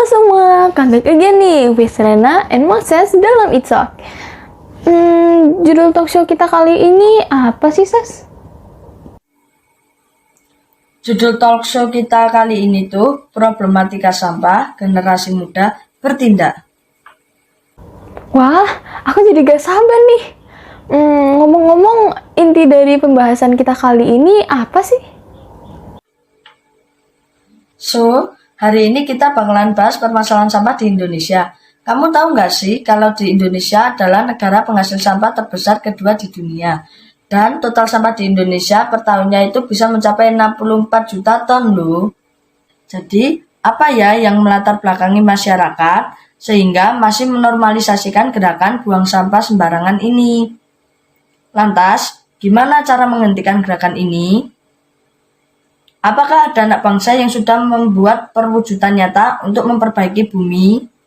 semua, come back again nih with Rena and Moses dalam It's Talk. Judul talk show kita kali ini apa sih, Ses? Judul talk show kita kali ini tuh problematika sampah generasi muda bertindak. Wah, aku jadi gak sabar nih. Ngomong-ngomong, inti dari pembahasan kita kali ini apa sih? So, hari ini kita bakalan bahas permasalahan sampah di Indonesia. Kamu tahu nggak sih kalau di Indonesia adalah negara penghasil sampah terbesar kedua di dunia. Dan total sampah di Indonesia per tahunnya itu bisa mencapai 64 juta ton loh. Jadi, apa ya yang melatar belakangi masyarakat sehingga masih menormalisasikan gerakan buang sampah sembarangan ini? Lantas, gimana cara menghentikan gerakan ini? Apakah ada anak bangsa yang sudah membuat perwujudan nyata untuk memperbaiki bumi?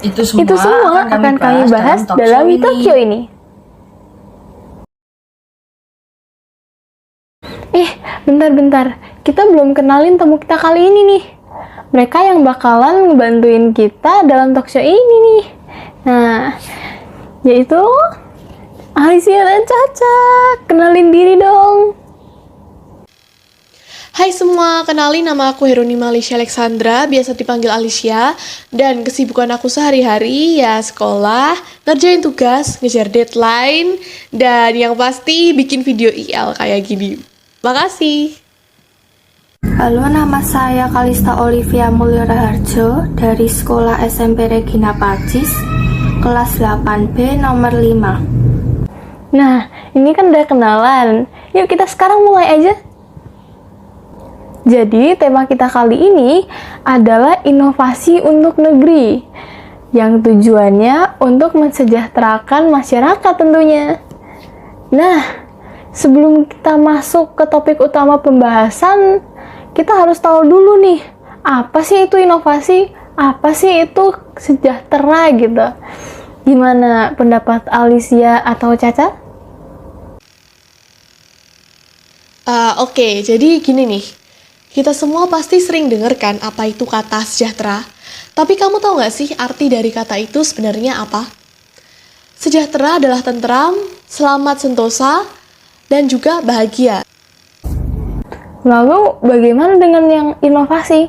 Itu semua akan kami bahas dalam talk show ini. Bentar. Kita belum kenalin tamu kita kali ini nih. Mereka yang bakalan ngebantuin kita dalam talk show ini nih. Nah, yaitu Alicia dan Caca. Kenalin diri dong. Hai semua, kenalin nama aku Heronima Alicia Alexandra, biasa dipanggil Alicia. Dan kesibukan aku sehari-hari ya sekolah, ngerjain tugas, ngejar deadline, dan yang pasti bikin video IL kayak gini. Makasih. Halo, nama saya Kalista Olivia Mulyaraharjo dari Sekolah SMP Regina Pacis, kelas 8B nomor 5. Nah, ini kan udah kenalan. Yuk kita sekarang mulai aja. Jadi, tema kita kali ini adalah inovasi untuk negeri, yang tujuannya untuk mensejahterakan masyarakat tentunya. Nah, sebelum kita masuk ke topik utama pembahasan, kita harus tahu dulu nih, apa sih itu inovasi? Apa sih itu sejahtera gitu? Gimana pendapat Alicia atau Caca? Oke, jadi gini nih. Kita semua pasti sering dengar kan apa itu kata sejahtera. Tapi kamu tahu nggak sih arti dari kata itu sebenarnya apa? Sejahtera adalah tentram, selamat sentosa, dan juga bahagia. Lalu bagaimana dengan yang inovasi?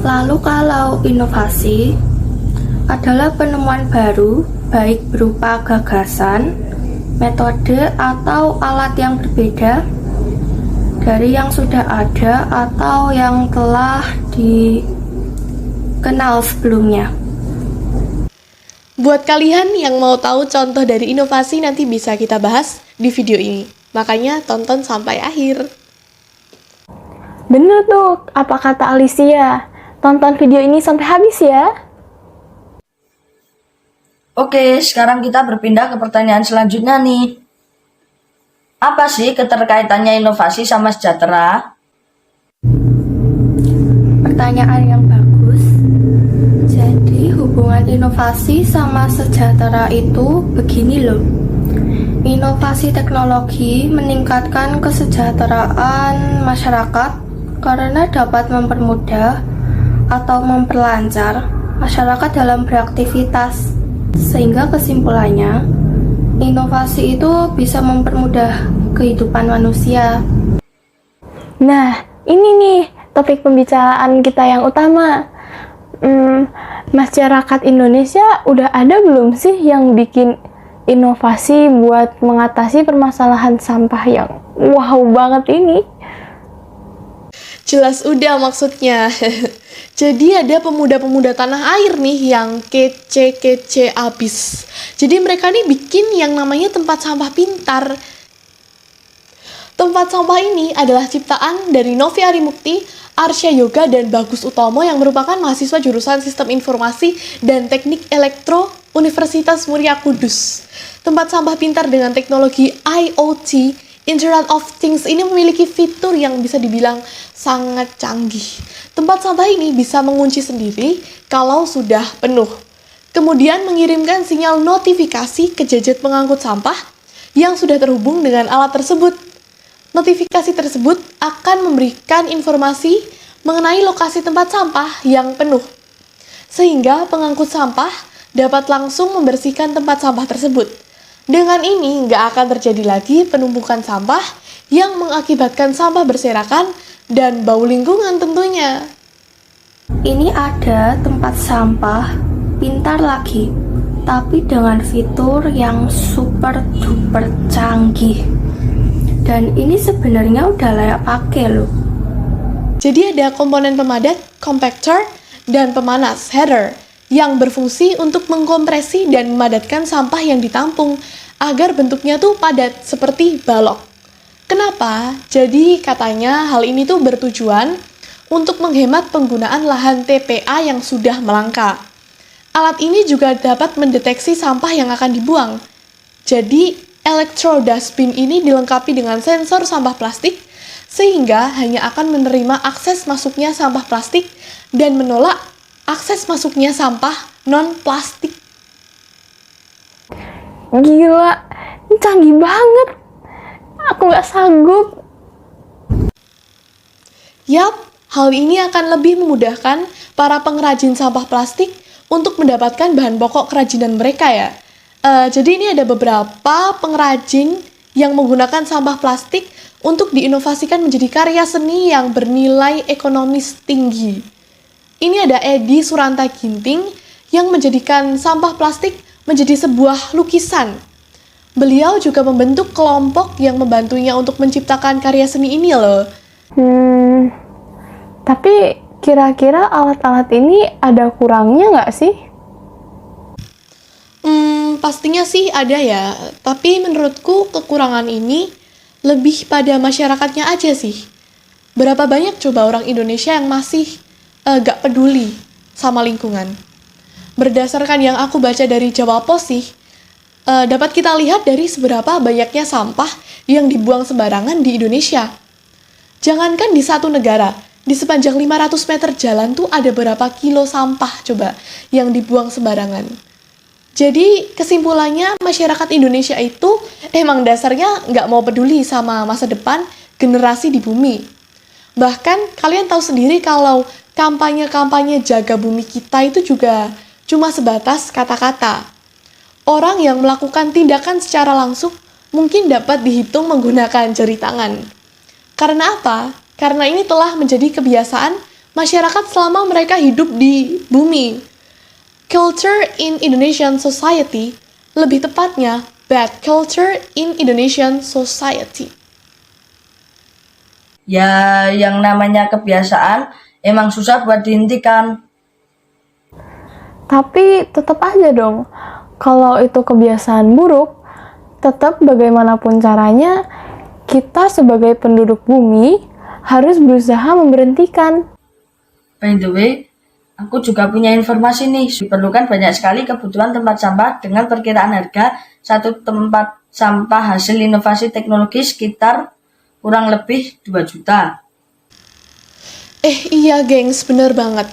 Lalu kalau inovasi adalah penemuan baru, baik berupa gagasan, metode atau alat yang berbeda dari yang sudah ada atau yang telah dikenal sebelumnya. Buat kalian yang mau tahu contoh dari inovasi nanti bisa kita bahas di video ini. Makanya tonton sampai akhir. Bener tuh, apa kata Alicia? Tonton video ini sampai habis ya. Oke, sekarang kita berpindah ke pertanyaan selanjutnya nih. Apa sih keterkaitannya inovasi sama sejahtera? Pertanyaan yang bagus. Jadi hubungan inovasi sama sejahtera itu begini loh. Inovasi teknologi meningkatkan kesejahteraan masyarakat karena dapat mempermudah atau memperlancar masyarakat dalam beraktivitas. Sehingga kesimpulannya, inovasi itu bisa mempermudah kehidupan manusia. Nah, ini nih topik pembicaraan kita yang utama. Masyarakat Indonesia udah ada belum sih yang bikin inovasi buat mengatasi permasalahan sampah yang wow banget ini? Jelas udah maksudnya. Jadi ada pemuda-pemuda tanah air nih yang kece-kece abis. Jadi mereka nih bikin yang namanya tempat sampah pintar. Tempat sampah ini adalah ciptaan dari Novi Arimukti, Arsya Yoga, dan Bagus Utomo yang merupakan mahasiswa jurusan Sistem Informasi dan Teknik Elektro Universitas Muria Kudus. Tempat sampah pintar dengan teknologi IoT, Internet of Things, ini memiliki fitur yang bisa dibilang sangat canggih. Tempat sampah ini bisa mengunci sendiri kalau sudah penuh. Kemudian mengirimkan sinyal notifikasi ke gadget pengangkut sampah yang sudah terhubung dengan alat tersebut. Notifikasi tersebut akan memberikan informasi mengenai lokasi tempat sampah yang penuh, sehingga pengangkut sampah dapat langsung membersihkan tempat sampah tersebut. Dengan ini, nggak akan terjadi lagi penumpukan sampah yang mengakibatkan sampah berserakan dan bau lingkungan tentunya. Ini ada tempat sampah pintar lagi, tapi dengan fitur yang super duper canggih. Dan ini sebenarnya udah layak pakai loh. Jadi ada komponen pemadat, compactor, dan pemanas, header, yang berfungsi untuk mengkompresi dan memadatkan sampah yang ditampung agar bentuknya tuh padat seperti balok. Kenapa? Jadi katanya hal ini tuh bertujuan untuk menghemat penggunaan lahan TPA yang sudah melangka. Alat ini juga dapat mendeteksi sampah yang akan dibuang. Jadi, electro dustbin ini dilengkapi dengan sensor sampah plastik sehingga hanya akan menerima akses masuknya sampah plastik dan menolak akses masuknya sampah non-plastik. Gila, ini canggih banget. Aku nggak sanggup. Yap, hal ini akan lebih memudahkan para pengrajin sampah plastik untuk mendapatkan bahan pokok kerajinan mereka ya. Jadi ini ada beberapa pengrajin yang menggunakan sampah plastik untuk diinovasikan menjadi karya seni yang bernilai ekonomis tinggi. Ini ada Edi Suranta Ginting yang menjadikan sampah plastik menjadi sebuah lukisan. Beliau juga membentuk kelompok yang membantunya untuk menciptakan karya seni ini loh. Tapi kira-kira alat-alat ini ada kurangnya nggak sih? Pastinya sih ada ya, tapi menurutku kekurangan ini lebih pada masyarakatnya aja sih. Berapa banyak coba orang Indonesia yang masih gak peduli sama lingkungan? Berdasarkan yang aku baca dari Jawa Pos sih, dapat kita lihat dari seberapa banyaknya sampah yang dibuang sembarangan di Indonesia. Jangankan di satu negara, di sepanjang 500 meter jalan tuh ada berapa kilo sampah coba yang dibuang sembarangan. Jadi kesimpulannya masyarakat Indonesia itu emang dasarnya nggak mau peduli sama masa depan generasi di bumi. Bahkan kalian tahu sendiri kalau kampanye-kampanye jaga bumi kita itu juga cuma sebatas kata-kata. Orang yang melakukan tindakan secara langsung mungkin dapat dihitung menggunakan jari tangan. Karena apa? Karena ini telah menjadi kebiasaan masyarakat selama mereka hidup di bumi. Culture in Indonesian Society, lebih tepatnya bad culture in Indonesian Society. Ya, yang namanya kebiasaan emang susah buat dihentikan. Tapi tetap aja dong, kalau itu kebiasaan buruk, tetap bagaimanapun caranya, kita sebagai penduduk bumi harus berusaha memberhentikan. By the way, aku juga punya informasi nih, diperlukan banyak sekali kebutuhan tempat sampah dengan perkiraan harga satu tempat sampah hasil inovasi teknologi sekitar kurang lebih 2 juta. Iya gengs, bener banget.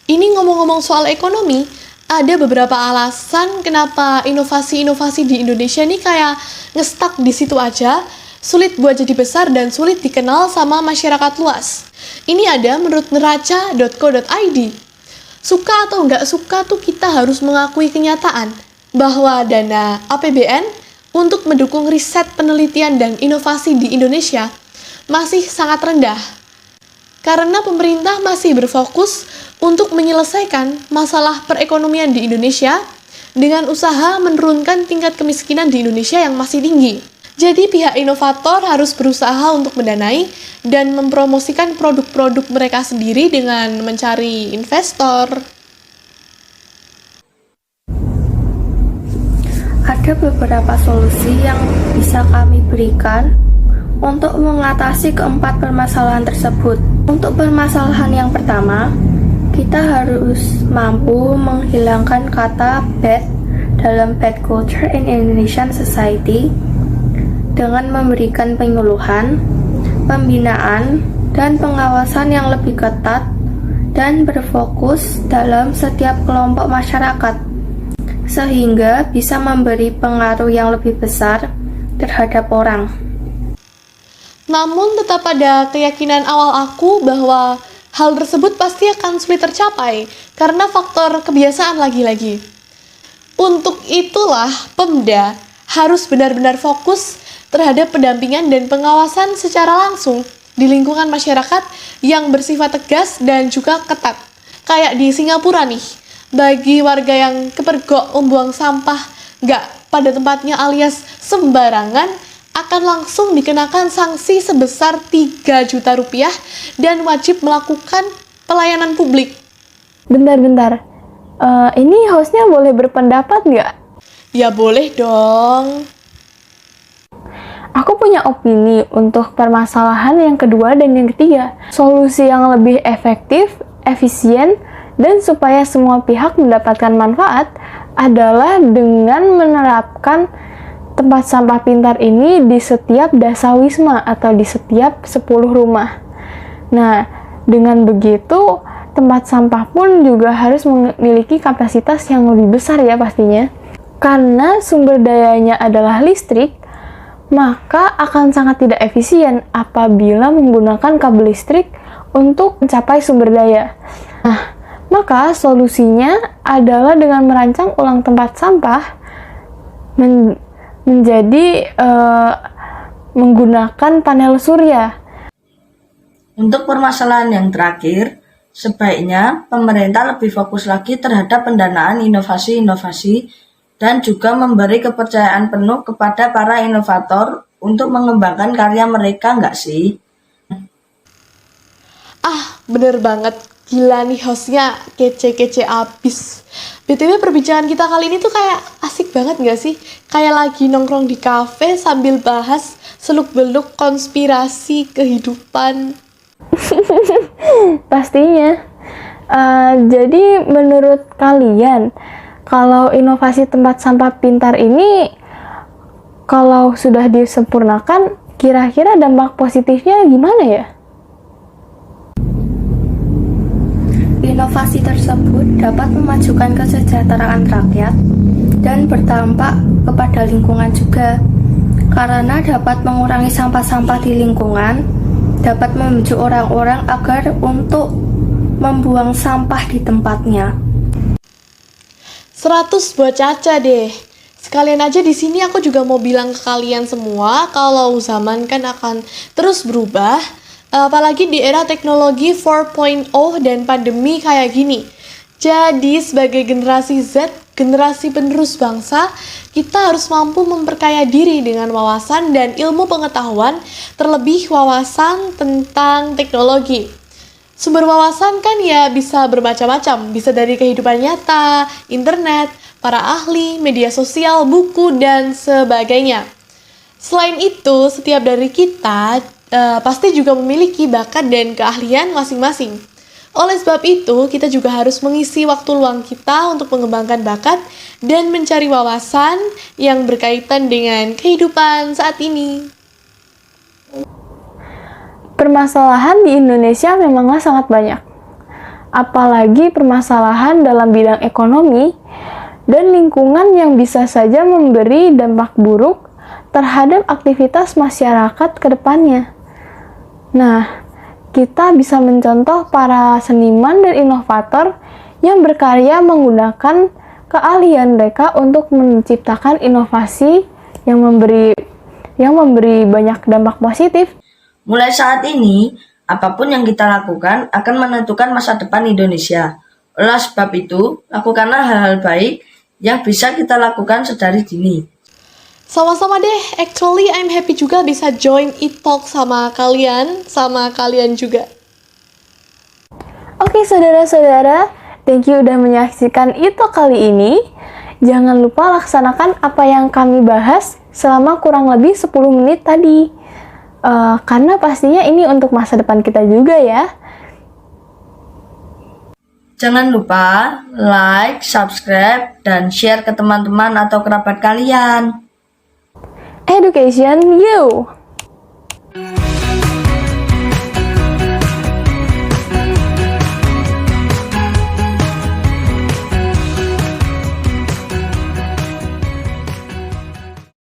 Ini ngomong-ngomong soal ekonomi, ada beberapa alasan kenapa inovasi-inovasi di Indonesia ini kayak ngestak di situ aja, sulit buat jadi besar dan sulit dikenal sama masyarakat luas. Ini ada menurut neraca.co.id. Suka atau nggak suka tuh kita harus mengakui kenyataan bahwa dana APBN untuk mendukung riset, penelitian, dan inovasi di Indonesia masih sangat rendah. Karena pemerintah masih berfokus untuk menyelesaikan masalah perekonomian di Indonesia dengan usaha menurunkan tingkat kemiskinan di Indonesia yang masih tinggi. Jadi pihak inovator harus berusaha untuk mendanai dan mempromosikan produk-produk mereka sendiri dengan mencari investor. Ada beberapa solusi yang bisa kami berikan untuk mengatasi keempat permasalahan tersebut. Untuk permasalahan yang pertama, kita harus mampu menghilangkan kata bad dalam bad culture in Indonesian society dengan memberikan penyuluhan, pembinaan, dan pengawasan yang lebih ketat dan berfokus dalam setiap kelompok masyarakat, sehingga bisa memberi pengaruh yang lebih besar terhadap orang. Namun tetap ada keyakinan awal aku bahwa hal tersebut pasti akan sulit tercapai karena faktor kebiasaan lagi-lagi. Untuk itulah Pemda harus benar-benar fokus terhadap pendampingan dan pengawasan secara langsung di lingkungan masyarakat yang bersifat tegas dan juga ketat. Kayak di Singapura nih, bagi warga yang kepergok membuang sampah nggak pada tempatnya alias sembarangan, akan langsung dikenakan sanksi sebesar 3 juta rupiah dan wajib melakukan pelayanan publik. Bentar-bentar, ini hostnya boleh berpendapat nggak? Ya boleh dong. Aku punya opini untuk permasalahan yang kedua dan yang ketiga. Solusi yang lebih efektif, efisien, dan supaya semua pihak mendapatkan manfaat adalah dengan menerapkan tempat sampah pintar ini di setiap dasawisma atau di setiap 10 rumah. Nah, dengan begitu, tempat sampah pun juga harus memiliki kapasitas yang lebih besar ya pastinya. Karena sumber dayanya adalah listrik, maka akan sangat tidak efisien apabila menggunakan kabel listrik untuk mencapai sumber daya. Nah, maka solusinya adalah dengan merancang ulang tempat sampah menjadi menggunakan panel surya. Untuk permasalahan yang terakhir, sebaiknya pemerintah lebih fokus lagi terhadap pendanaan inovasi-inovasi dan juga memberi kepercayaan penuh kepada para inovator untuk mengembangkan karya mereka, nggak sih? Bener banget. Gila nih hostnya, kece-kece abis. BTW perbincangan kita kali ini tuh kayak asik banget gak sih? Kayak lagi nongkrong di kafe sambil bahas seluk-beluk konspirasi kehidupan. Pastinya. Jadi menurut kalian, kalau inovasi tempat sampah pintar ini, kalau sudah disempurnakan, kira-kira dampak positifnya gimana ya? Inovasi tersebut dapat memajukan kesejahteraan rakyat dan berdampak kepada lingkungan juga, karena dapat mengurangi sampah-sampah di lingkungan, dapat membujuk orang-orang agar untuk membuang sampah di tempatnya. 100 buat Caca deh. Sekalian aja di sini aku juga mau bilang ke kalian semua kalau zaman kan akan terus berubah. Apalagi di era teknologi 4.0 dan pandemi kayak gini. Jadi sebagai generasi Z, generasi penerus bangsa, kita harus mampu memperkaya diri dengan wawasan dan ilmu pengetahuan, terlebih wawasan tentang teknologi. Sumber wawasan kan ya bisa bermacam-macam, bisa dari kehidupan nyata, internet, para ahli, media sosial, buku, dan sebagainya. Selain itu, setiap dari kita pasti juga memiliki bakat dan keahlian masing-masing. Oleh sebab itu, kita juga harus mengisi waktu luang kita untuk mengembangkan bakat dan mencari wawasan yang berkaitan dengan kehidupan saat ini. Permasalahan di Indonesia memanglah sangat banyak. Apalagi permasalahan dalam bidang ekonomi dan lingkungan yang bisa saja memberi dampak buruk terhadap aktivitas masyarakat ke depannya. Nah, kita bisa mencontoh para seniman dan inovator yang berkarya menggunakan keahlian mereka untuk menciptakan inovasi yang memberi banyak dampak positif. Mulai saat ini, apapun yang kita lakukan akan menentukan masa depan Indonesia. Oleh sebab itu, lakukanlah hal-hal baik yang bisa kita lakukan sedari dini. Sama-sama deh, actually I'm happy juga bisa join e-talk sama kalian juga. Oke saudara-saudara, thank you udah menyaksikan e-talk kali ini. Jangan lupa laksanakan apa yang kami bahas selama kurang lebih 10 menit tadi. Karena pastinya ini untuk masa depan kita juga ya. Jangan lupa like, subscribe, dan share ke teman-teman atau kerabat kalian. Education you!